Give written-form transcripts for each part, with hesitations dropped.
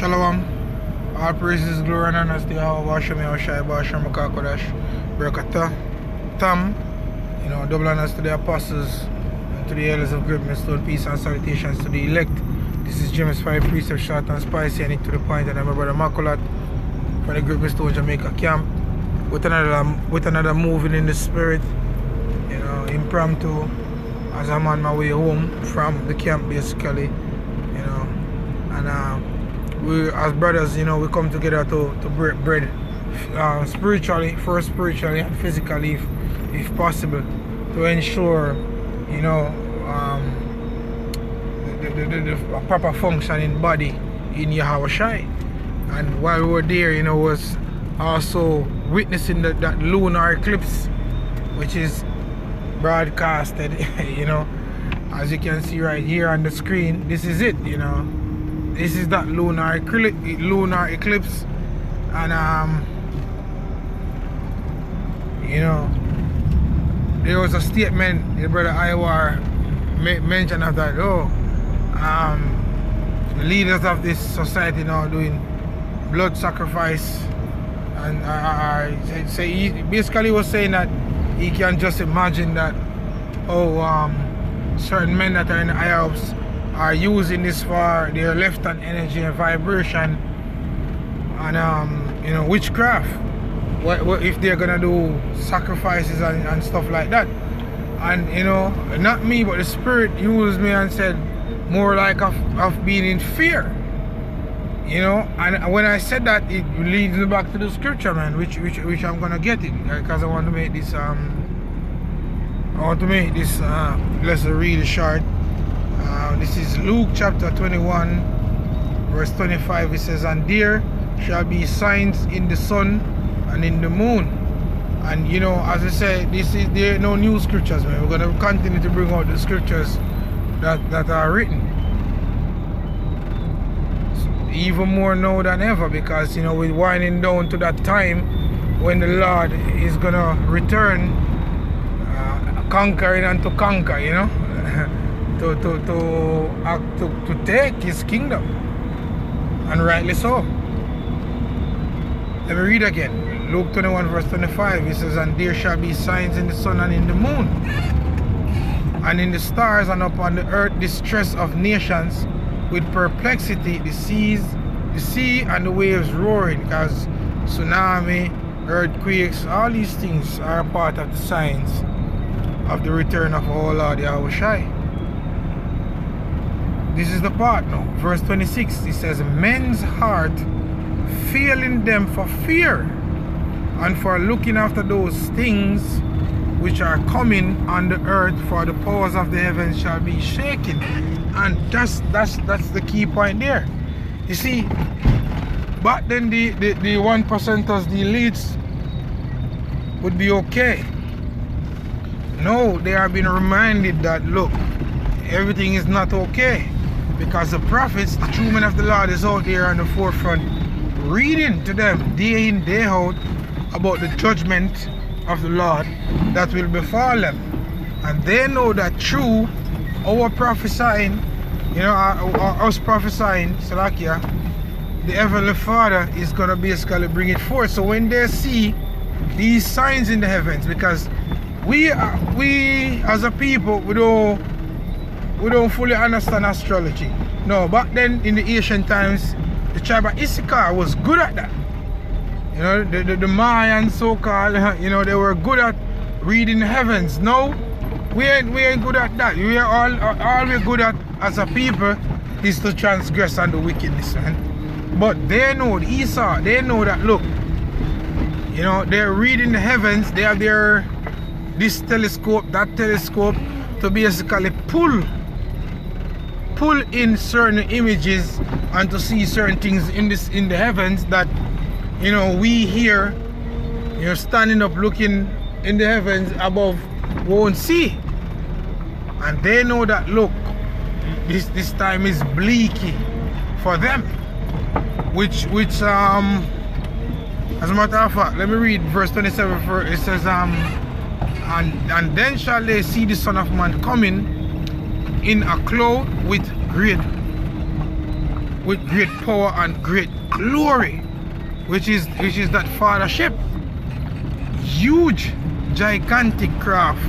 Shalom. All praises, glory, and honor to Yahweh, Hashem, Yahushai, Basham, Makakodash, Barakatah, Tam. You know, double honors to the apostles and to the elders of great Stone, peace and salutations to the elect. This is James 5 Precept, short and spicy, and it to the point. And I'm my brother Makolat from the great Stone Jamaica camp with another moving in the spirit, you know, impromptu, as I'm on my way home from the camp, basically, you know. And we as brothers, you know, we come together to break bread, spiritually, first spiritually and physically, if possible, to ensure, you know, the proper functioning body in Yahweh Shai. And while we were there, you know, was also witnessing that lunar eclipse, which is broadcasted, you know, as you can see right here on the screen. This is it, you know. This is that lunar eclipse, and you know, there was a statement the brother Iwar mentioned of that. The leaders of this society now doing blood sacrifice, and he basically was saying that he can just imagine that certain men that are in the IOPS are using this for their left-hand energy and vibration, and you know, witchcraft. What if they're gonna do sacrifices and stuff like that? And you know, not me, but the spirit used me and said more like of being in fear, you know. And when I said that, it leads me back to the scripture, man, which I'm gonna get it, because I want to make this lesson really short. This is Luke chapter 21 verse 25. It says, and there shall be signs in the sun and in the moon. And you know, as I said, there are no new scriptures, man. We're going to continue to bring out the scriptures that are written, even more now than ever, because you know, we're winding down to that time when the Lord is going to return, conquering and to conquer, you know. To take his kingdom, and rightly so. Let me read again. Luke 21 verse 25. It says, and there shall be signs in the sun and in the moon, and in the stars, and upon the earth distress of nations, with perplexity, the sea and the waves roaring, because tsunami, earthquakes, all these things are a part of the signs of the return of our Lord Yahweh Shai. This is the part now. Verse 26, it says, men's heart failing them for fear, and for looking after those things which are coming on the earth, for the powers of the heavens shall be shaken. And that's the key point there. You see, back then the 1%ers, the elites, would be okay. No, they are being reminded that, look, everything is not okay, because the prophets, the true men of the Lord, is out there on the forefront, reading to them day in, day out about the judgment of the Lord that will befall them. And they know that through our prophesying, you know, us prophesying, Salakia, the Heavenly Father is going to basically bring it forth. So when they see these signs in the heavens, because we as a people, we don't fully understand astrology. No, back then in the ancient times, the tribe of Issachar was good at that. You know, the Mayans, so-called, you know, they were good at reading the heavens. No, we ain't good at that. We are all we're good at as a people is to transgress and do wickedness, man. But they know, the Esau, they know that, look, you know, they're reading the heavens. They have this telescope, that telescope, to basically pull in certain images and to see certain things in the heavens that, you know, we here, you know, standing up looking in the heavens above won't see. And they know that, look, this time is bleaky for them, which as a matter of fact, let me read verse 27. It says, and then shall they see the Son of Man coming in a cloud with great with great power and great glory, which is that fathership. Huge, gigantic craft.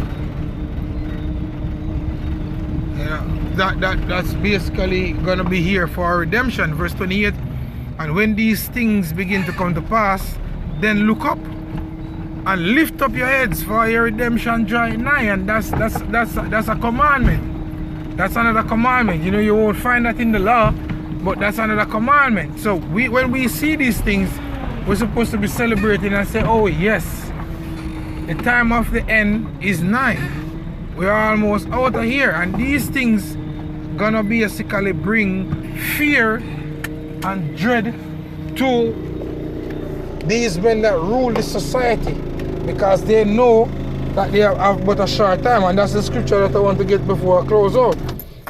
That's basically gonna be here for our redemption. Verse 28. And when these things begin to come to pass, then look up and lift up your heads, for your redemption drawing nigh. And that's a commandment. That's another commandment. You know, you won't find that in the law, but that's another commandment. So when we see these things, we're supposed to be celebrating and say, oh yes, the time of the end is nigh. We're almost out of here. And these things gonna basically bring fear and dread to these men that rule this society, because they know that they have but a short time. And that's the scripture that I want to get before I close out.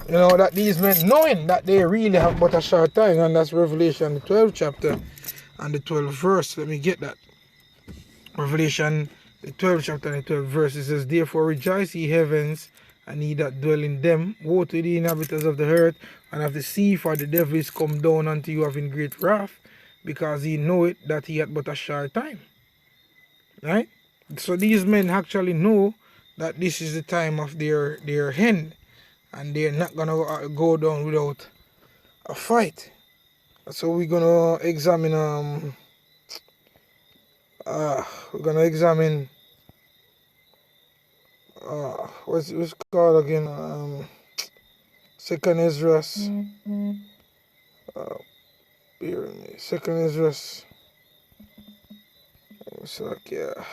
You know, that these men knowing that they really have but a short time. And that's Revelation the 12th chapter and the 12th verse. Let me get that. Revelation the 12th chapter and the 12th verse. It says, therefore rejoice, ye heavens, and ye that dwell in them. Woe to the inhabitants of the earth and of the sea, for the devil is come down unto you having great wrath, because he knoweth that he had but a short time. Right? So these men actually know that this is the time of their end, and they're not gonna go down without a fight. So we're gonna examine what's it called again? Second Ezra. Bear with me. Second Ezra. It's like, yeah,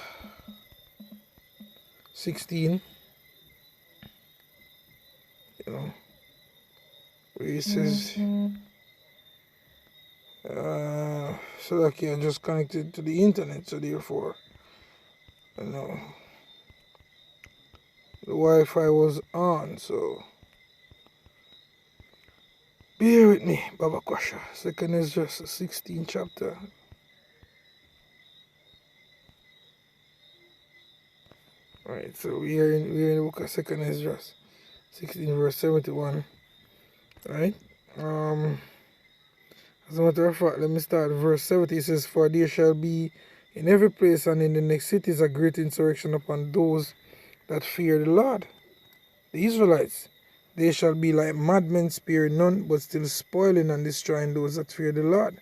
16. You know, where it says, so like, yeah, just connected to the internet, so therefore, you know, the Wi-Fi was on, so bear with me, Baba Kwasha. Second Ezra, 16th chapter. Alright, so we're in the book of Second Ezra, 16 verse 71. Right? As a matter of fact, let me start verse 70. It says, for there shall be in every place and in the next cities a great insurrection upon those that fear the Lord. The Israelites, they shall be like madmen, sparing none, but still spoiling and destroying those that fear the Lord.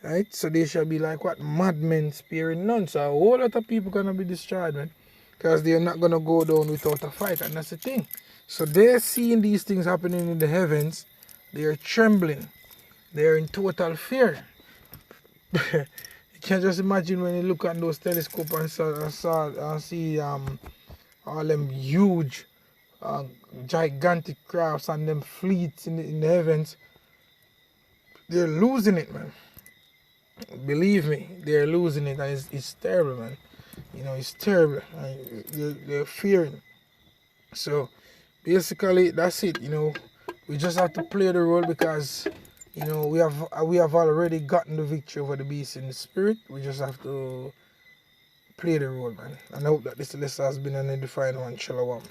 Right? So they shall be like what? Madmen, sparing none. So a whole lot of people gonna be destroyed, man, because they're not gonna go down without a fight, and that's the thing. So they're seeing these things happening in the heavens. They are trembling. They are in total fear. You can just imagine when you look at those telescopes and see all them huge, gigantic crafts and them fleets in the heavens. They're losing it, man. Believe me, they're losing it, and it's terrible, man. You know, it's terrible. They're fearing. So basically, that's it. You know, we just have to play the role, because you know we have already gotten the victory over the beast in the spirit. We just have to play the role, man. And I hope that this lesson has been an edifying one. Shalom.